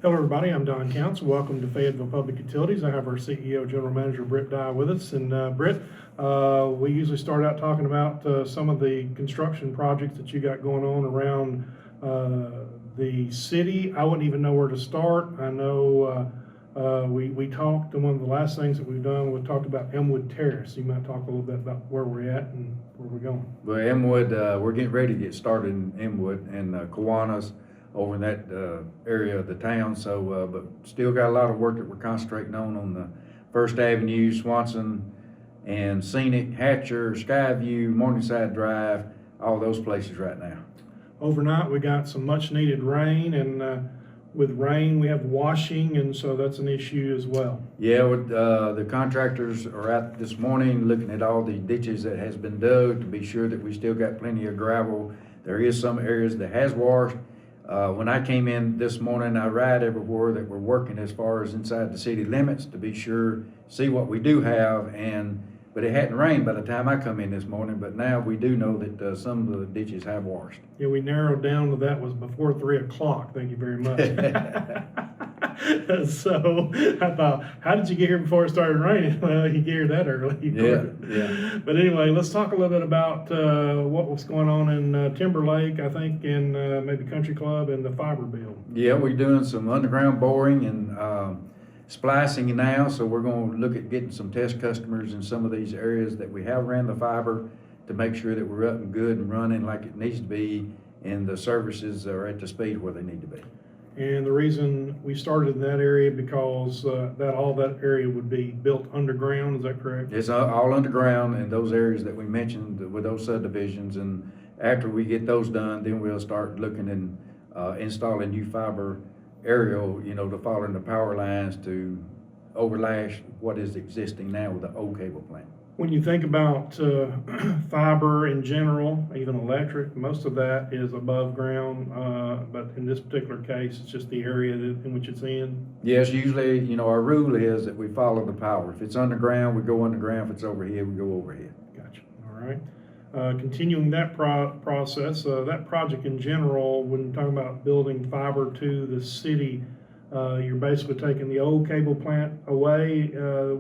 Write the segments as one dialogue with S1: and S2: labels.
S1: Hello everybody, I'm Don Counts. Welcome to Fayetteville Public Utilities. I have our CEO, General Manager Britt Dye with us. And Britt, we usually start out talking about some of the construction projects that you got going on around the city. I wouldn't even know where to start. I know we talked, and one of the last things that we've done, we talked about Elmwood Terrace. You might talk a little bit about where we're at and where we're going.
S2: Well, Elmwood, we're getting ready to get started in Elmwood and Kiwanis over in that area of the town. So, but still got a lot of work that we're concentrating on the First Avenue, Swanson, and Scenic, Hatcher, Skyview, Morningside Drive, all those places right now.
S1: Overnight, we got some much needed rain, and with rain, we have washing, and so that's an issue as well.
S2: Yeah, the contractors are out this morning looking at all the ditches that has been dug to be sure that we still got plenty of gravel. There is some areas that has washed. When I came in this morning, I ride everywhere that we're working as far as inside the city limits to be sure, see what we do have, but it hadn't rained by the time I come in this morning, but now we do know that some of the ditches have washed.
S1: Yeah, we narrowed down to that was before 3 o'clock, thank you very much. So I thought, how did you get here before it started raining? Well, you get here that early.
S2: Yeah.
S1: But anyway, let's talk a little bit about what was going on in Timberlake, I think, and maybe Country Club and the fiber bill.
S2: Yeah, we're doing some underground boring and splicing now, so we're going to look at getting some test customers in some of these areas that we have ran the fiber to make sure that we're up and good and running like it needs to be, and the services are at the speed where they need to be.
S1: And the reason we started in that area because all that area would be built underground, is that correct?
S2: It's all underground in those areas that we mentioned with those subdivisions, and after we get those done, then we'll start looking and installing new fiber aerial, to follow in the power lines to overlash what is existing now with the old cable plant.
S1: When you think about fiber in general, even electric, most of that is above ground, but in this particular case, it's just the area in which it's in.
S2: Yes, usually, our rule is that we follow the power. If it's underground, we go underground. If it's overhead, we go overhead.
S1: Gotcha. All right. Continuing that process, that project in general, when you're talking about building fiber to the city, you're basically taking the old cable plant away,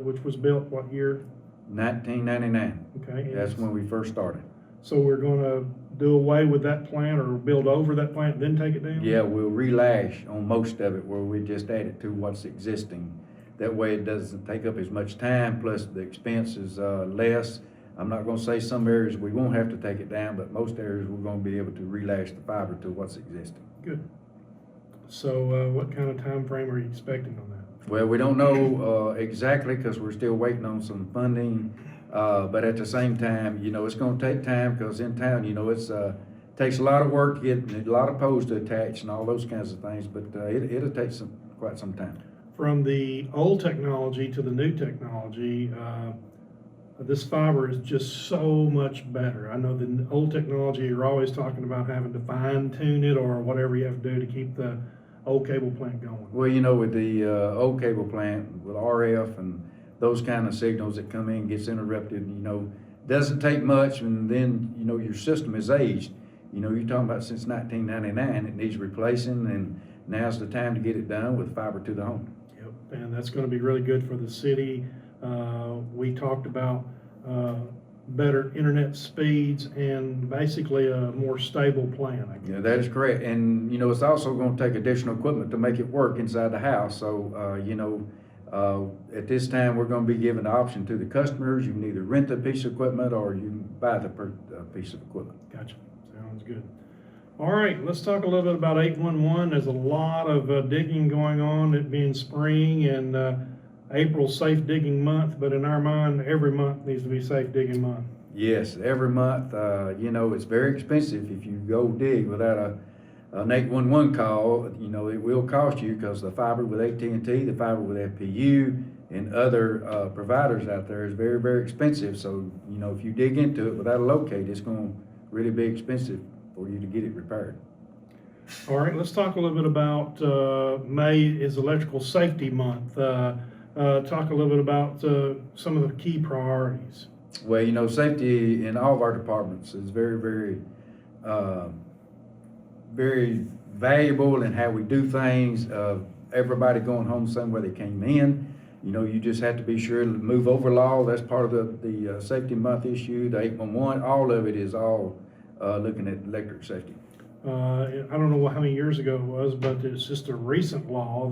S1: which was built what year?
S2: 1999.
S1: Okay.
S2: That's when we first started.
S1: So we're going to do away with that plant or build over that plant, then take it down?
S2: Yeah, we'll relash on most of it where we just add it to what's existing. That way it doesn't take up as much time, plus the expense is less. I'm not going to say some areas we won't have to take it down, but most areas we're going to be able to relash the fiber to what's existing.
S1: Good. So what kind of time frame are you expecting on that?
S2: Well, we don't know exactly because we're still waiting on some funding, but at the same time, it's going to take time because in town, it's takes a lot of work to get a lot of poles to attach and all those kinds of things, but it'll take quite some time.
S1: From the old technology to the new technology, this fiber is just so much better. I know the old technology, you're always talking about having to fine tune it or whatever you have to do to keep the old cable plant going.
S2: Well, with the old cable plant, with RF and those kind of signals that come in, gets interrupted, doesn't take much, and then, your system is aged. You're talking about since 1999, it needs replacing, and now's the time to get it done with fiber to the home.
S1: Yep, and that's going to be really good for the city. We talked about better internet speeds and basically a more stable plan, I guess.
S2: Yeah, that is correct. And, it's also going to take additional equipment to make it work inside the house. So, at this time, we're going to be giving the option to the customers. You can either rent a piece of equipment or you can buy the piece of equipment.
S1: Gotcha. Sounds good. All right, let's talk a little bit about 811. There's a lot of digging going on, it being spring and April Safe Digging Month, but in our mind, every month needs to be Safe Digging Month.
S2: Yes, every month. It's very expensive if you go dig without an 811 call. It will cost you because the fiber with AT&T, the fiber with FPU, and other providers out there is very, very expensive. So, if you dig into it without a locate, it's going to really be expensive for you to get it repaired.
S1: All right, let's talk a little bit about May is Electrical Safety Month. Talk a little bit about some of the key priorities.
S2: Well, safety in all of our departments is very, very, very valuable in how we do things. everybody going home the same way they came in. You know, you just have to be sure to move over law. That's part of the safety month issue, the 811. All of it is all looking at electric safety.
S1: I don't know how many years ago it was, but it's just a recent law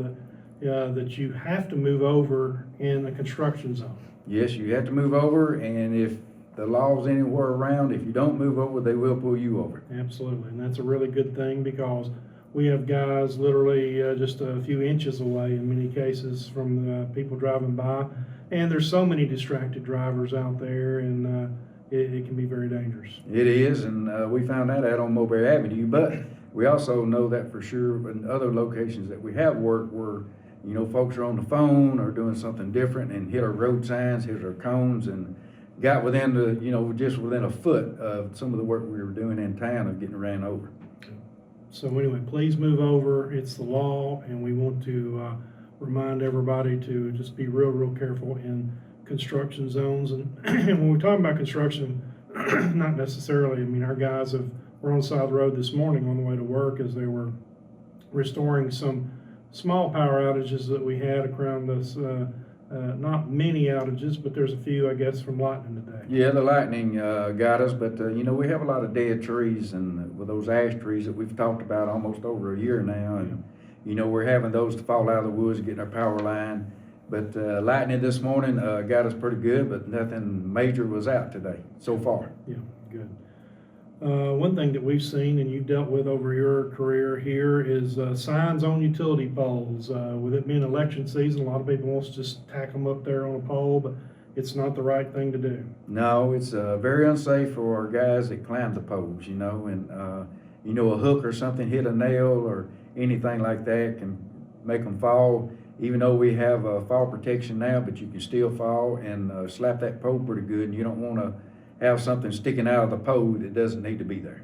S1: that you have to move over in a construction zone.
S2: Yes, you have to move over, and if the law's anywhere around, if you don't move over, they will pull you over.
S1: Absolutely, and that's a really good thing because we have guys literally just a few inches away in many cases from people driving by, and there's so many distracted drivers out there, and it can be very dangerous.
S2: It is, and we found that out on Mulberry Avenue, but we also know that for sure in other locations that we have worked where, you know, folks are on the phone or doing something different and hit our road signs, hit our cones, and got within the, you know, just within a foot of some of the work we were doing in town of getting ran over.
S1: So anyway, please move over. It's the law, and we want to remind everybody to just be real careful in construction zones. And when we talk about construction, not necessarily, I mean, our guys were on the side of the road this morning on the way to work as they were restoring some small power outages that we had around this, not many outages, but there's a few, I guess, from lightning today.
S2: Yeah, the lightning got us, but you know, we have a lot of dead trees, and with those ash trees that we've talked about almost over a year now, and you know, we're having those to fall out of the woods and getting our power line. But lightning this morning got us pretty good, but nothing major was out today so far.
S1: Yeah, good. One thing that we've seen and you've dealt with over your career here is signs on utility poles. With it being election season, a lot of people want to just tack them up there on a pole, but it's not the right thing to do.
S2: No, it's very unsafe for guys that climb the poles, you know, and you know, a hook or something hit a nail or anything like that can make them fall. Even though we have fall protection now, but you can still fall and slap that pole pretty good, and you don't want to have something sticking out of the pole that doesn't need to be there.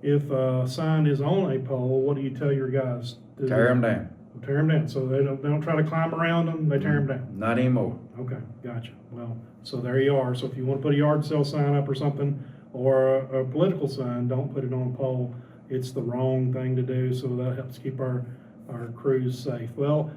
S1: If a sign is on a pole, what do you tell your guys?
S2: Tear them down.
S1: Tear them down. So they don't try to climb around them, they tear them down.
S2: Not anymore.
S1: Okay, gotcha. Well, so there you are. So if you want to put a yard sale sign up or something, or a political sign, don't put it on a pole. It's the wrong thing to do, so that helps keep our crews safe. Well,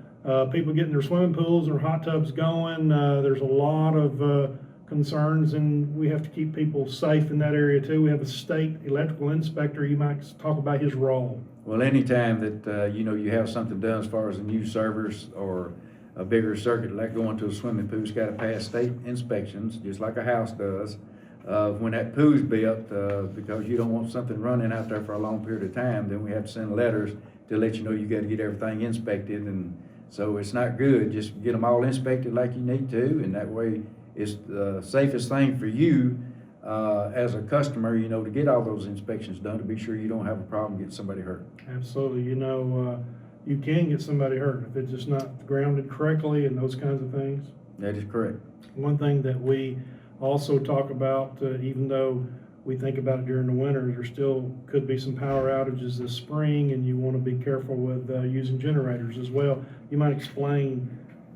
S1: people getting their swimming pools or hot tubs going, there's a lot of concerns, and we have to keep people safe in that area too. We have a state electrical inspector. You might talk about his role.
S2: Well, anytime that you know, you have something done as far as a new service or a bigger circuit like going to a swimming pool, it's got to pass state inspections just like a house does. When that pool's built, because you don't want something running out there for a long period of time, then we have to send letters to let you know you got to get everything inspected, and so it's not good. Just get them all inspected like you need to, and that way it's the safest thing for you as a customer, you know, to get all those inspections done to be sure you don't have a problem getting somebody hurt.
S1: Absolutely. You know, you can get somebody hurt if it's just not grounded correctly and those kinds of things.
S2: That is correct.
S1: One thing that we also talk about, even though we think about it during the winter, there still could be some power outages this spring, and you want to be careful with using generators as well. You might explain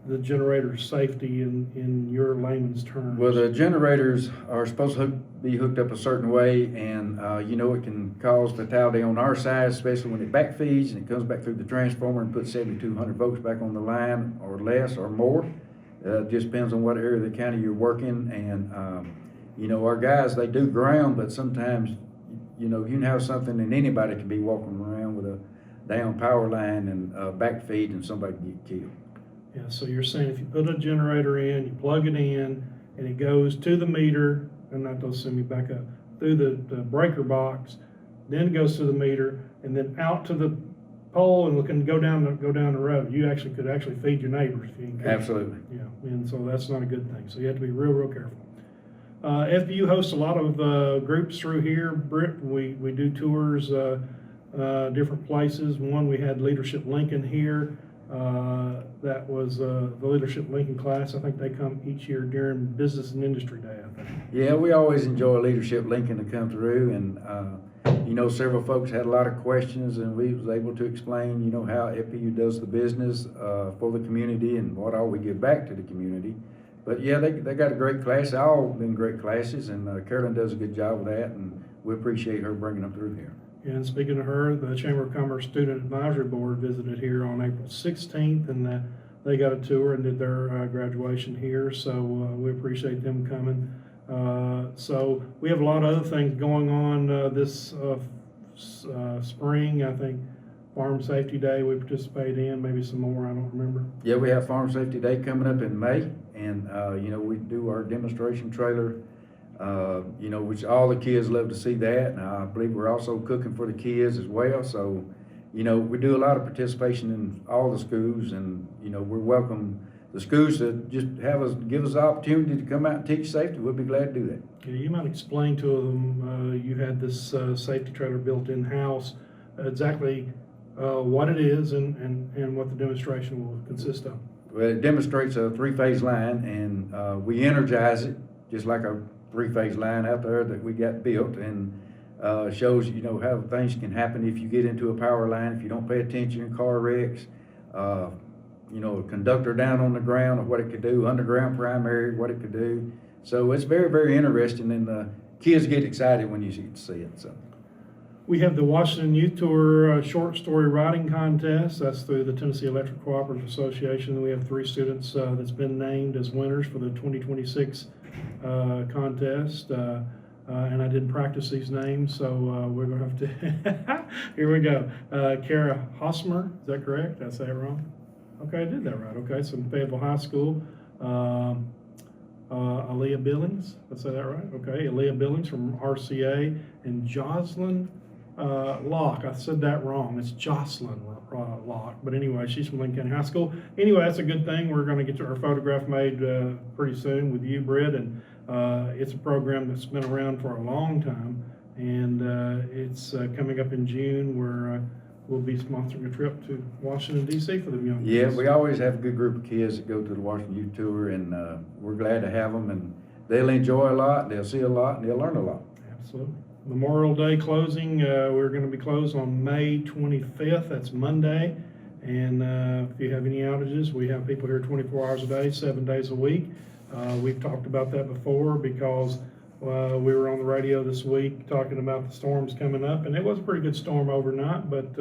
S1: the generator safety in your layman's terms.
S2: Well, the generators are supposed to be hooked up a certain way, and you know, it can cause fatality on our side, especially when it backfeeds and it comes back through the transformer and puts 7,200 volts back on the line, or less or more. Just depends on what area of the county you're working. And you know, our guys, they do ground, but sometimes, you know, you can have something and anybody can be walking around with a down power line and backfeed, and somebody can get killed.
S1: Yeah, so you're saying if you put a generator in, you plug it in, and it goes to the meter, and not those send me back up, through the breaker box, then it goes to the meter, and then out to the pole, and can go down the road. You could feed your neighbors if you can.
S2: Absolutely.
S1: Yeah, and so that's not a good thing. So you have to be real careful. FPU hosts a lot of groups through here. Britt, we do tours different places. One, we had Leadership Lincoln here. That was the Leadership Lincoln class. I think they come each year during Business and Industry Day, I think.
S2: Yeah, we always enjoy Leadership Lincoln to come through, and you know, several folks had a lot of questions, and we was able to explain, you know, how FPU does the business for the community and what all we give back to the community. But yeah, they got a great class. All been great classes, and Carolyn does a good job with that, and we appreciate her bringing them through here.
S1: And speaking of her, the Chamber of Commerce Student Advisory Board visited here on April 16th, and they got a tour and did their graduation here, so we appreciate them coming. So we have a lot of other things going on this spring. I think Farm Safety Day we participate in, maybe some more, I don't remember.
S2: Yeah, we have Farm Safety Day coming up in May, and we do our demonstration trailer, which all the kids love to see that. And I believe we're also cooking for the kids as well. So, we do a lot of participation in all the schools, and we welcome the schools to just give us the opportunity to come out and teach safety. We'll be glad to do that.
S1: Yeah, you might explain to them, you had this safety trailer built in-house, exactly what it is and what the demonstration will consist of.
S2: Well, it demonstrates a three-phase line, and we energize it just like a three-phase line out there that we got built, and shows how things can happen if you get into a power line, if you don't pay attention in car wrecks, a conductor down on the ground, or what it could do, underground primary, what it could do. So it's very, very interesting, and the kids get excited when you get to see it. So
S1: we have the Washington Youth Tour short story writing contest. That's through the Tennessee Electric Cooperative Association. We have 3 students that's been named as winners for the 2026 contest. And I didn't practice these names, so we're going to have to. Here we go. Kara Hosmer, is that correct? Did I say it wrong? Okay, I did that right. Okay, so from Fayetteville High School. Aaliyah Billings, did I say that right? Okay, Aaliyah Billings from RCA, and Jocelyn Locke. I said that wrong. It's Jocelyn Locke. But anyway, she's from Lincoln County High School. Anyway, that's a good thing. We're going to get her photograph made pretty soon with you, Britt. And it's a program that's been around for a long time. And it's coming up in June where we'll be sponsoring a trip to Washington, D.C. for the young kids.
S2: Yeah, we always have a good group of kids that go to the Washington Youth Tour, and we're glad to have them. And they'll enjoy a lot, they'll see a lot, and they'll learn a lot.
S1: Absolutely. Memorial Day closing, we're going to be closed on May 25th. That's Monday. And if you have any outages, we have people here 24 hours a day, 7 days a week. We've talked about that before because we were on the radio this week talking about the storms coming up, and it was a pretty good storm overnight, but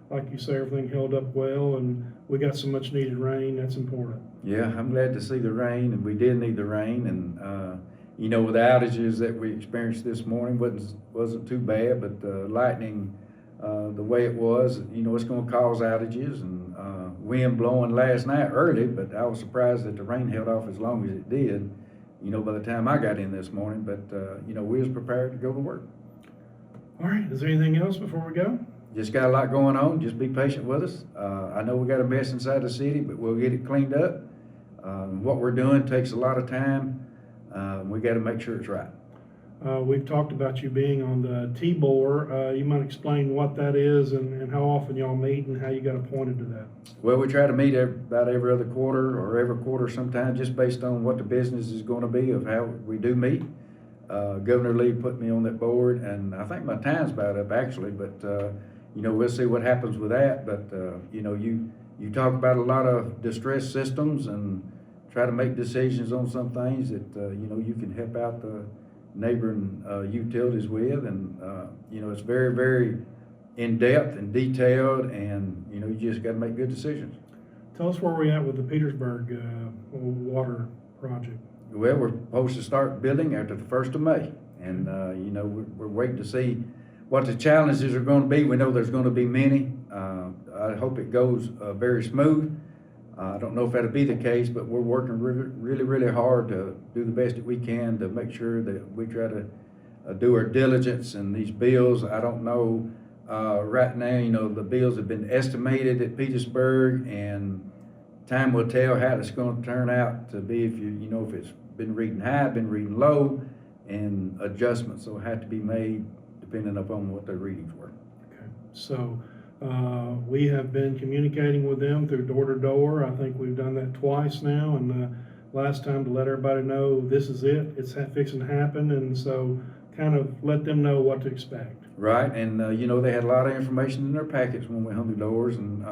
S1: like you say, everything held up well, and we got some much needed rain. That's important.
S2: Yeah, I'm glad to see the rain, and we did need the rain, and with the outages that we experienced this morning wasn't too bad, but lightning, the way it was, it's going to cause outages, and wind blowing last night early, but I was surprised that the rain held off as long as it did, by the time I got in this morning, but we was prepared to go to work.
S1: All right, is there anything else before we go?
S2: Just got a lot going on. Just be patient with us. I know we got a mess inside the city, but we'll get it cleaned up. What we're doing takes a lot of time. We got to make sure it's right.
S1: We've talked about you being on the T-BOR. You might explain what that is and how often y'all meet and how you got appointed to that.
S2: Well, we try to meet about every other quarter or every quarter sometime, just based on what the business is going to be of how we do meet. Governor Lee put me on that board, and I think my time's about up actually, but we'll see what happens with that. But you talk about a lot of distressed systems and try to make decisions on some things that you can help out the neighboring utilities with, and it's very, very in-depth and detailed, and you just got to make good decisions.
S1: Tell us where we're at with the Petersburg water project.
S2: Well, we're supposed to start building after the 1st of May, and we're waiting to see what the challenges are going to be. We know there's going to be many. I hope it goes very smooth. I don't know if that'll be the case, but we're working really, really hard to do the best that we can to make sure that we try to do our diligence in these bills. I don't know right now, the bills have been estimated at Petersburg, and time will tell how it's going to turn out to be if if it's been reading high, been reading low, and adjustments will have to be made depending upon what their readings were.
S1: Okay, so we have been communicating with them through door to door. I think we've done that twice now, and last time to let everybody know this is it, it's fixing to happen, and so kind of let them know what to expect.
S2: Right, and they had a lot of information in their packets when we hung the doors, and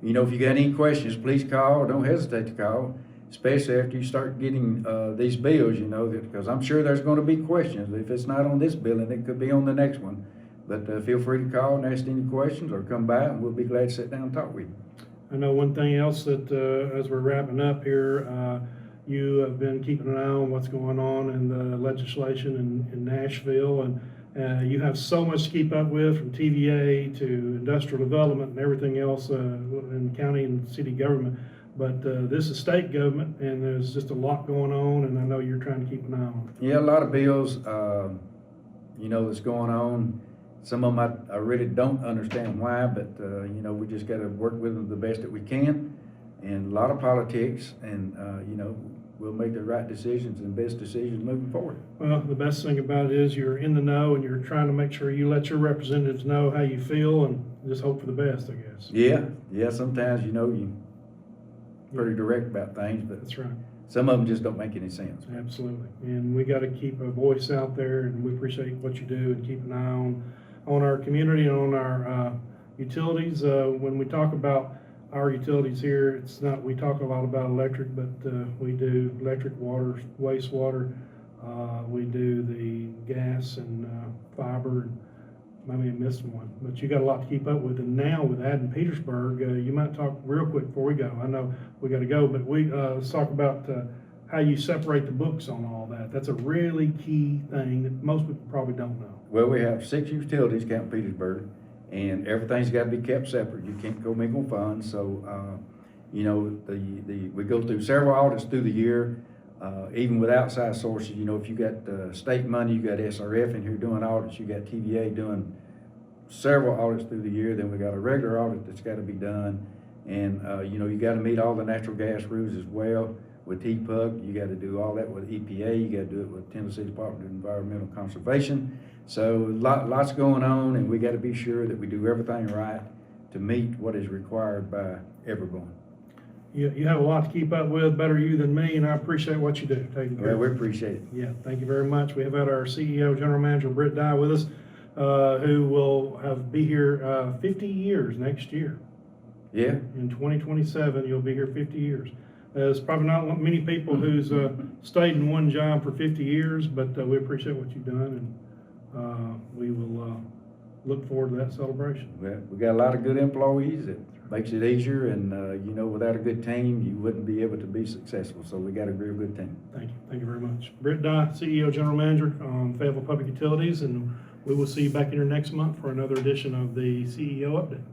S2: if you got any questions, please call. Don't hesitate to call, especially after you start getting these bills, because I'm sure there's going to be questions. If it's not on this bill, and it could be on the next one. But feel free to call and ask any questions or come by and we'll be glad to sit down and talk with you.
S1: I know one thing else that, as we're wrapping up here, you have been keeping an eye on what's going on in the legislation in Nashville, and you have so much to keep up with, from TVA to industrial development and everything else in county and city government. But this is state government, and there's just a lot going on, and I know you're trying to keep an eye on it.
S2: Yeah, a lot of bills, that's going on. Some of them I really don't understand why, but, we just got to work with them the best that we can. And a lot of politics, and, we'll make the right decisions and best decisions moving forward.
S1: Well, the best thing about it is you're in the know, and you're trying to make sure you let your representatives know how you feel, and just hope for the best, I guess.
S2: Yeah, sometimes, you're pretty direct about things, but
S1: That's right.
S2: some of them just don't make any sense.
S1: Absolutely. And we got to keep a voice out there, and we appreciate what you do, and keep an eye on our community and on our utilities. When we talk about our utilities here, it's not, we talk a lot about electric, but we do electric, water, wastewater. We do the gas and fiber. Maybe I missed one, but you got a lot to keep up with. And now with adding Petersburg, you might talk real quick before we go. I know we got to go, but let's talk about how you separate the books on all that. That's a really key thing that most people probably don't know.
S2: Well, we have 6 utilities, counting Petersburg, and everything's got to be kept separate. You can't go mingle funds. So, we go through several audits through the year, even with outside sources. If you got state money, you got SRF in here doing audits, you got TVA doing several audits through the year. Then we got a regular audit that's got to be done, and you got to meet all the natural gas rules as well. With TPUC, you got to do all that with EPA. You got to do it with Tennessee Department of Environmental Conservation. So lots going on, and we got to be sure that we do everything right to meet what is required by everyone.
S1: You have a lot to keep up with, better you than me, and I appreciate what you do. Taking care.
S2: Well, we appreciate it.
S1: Yeah, thank you very much. We have had our CEO, General Manager Britt Dye, with us, who will be here 50 years next year.
S2: Yeah.
S1: In 2027, you'll be here 50 years. There's probably not many people who's stayed in one job for 50 years, but we appreciate what you've done, and we will look forward to that celebration.
S2: Well, we got a lot of good employees. It makes it easier, and without a good team, you wouldn't be able to be successful. So we got a real good team.
S1: Thank you. Thank you very much. Britt Dye, CEO, General Manager on Fayetteville Public Utilities, and we will see you back here next month for another edition of the CEO Update.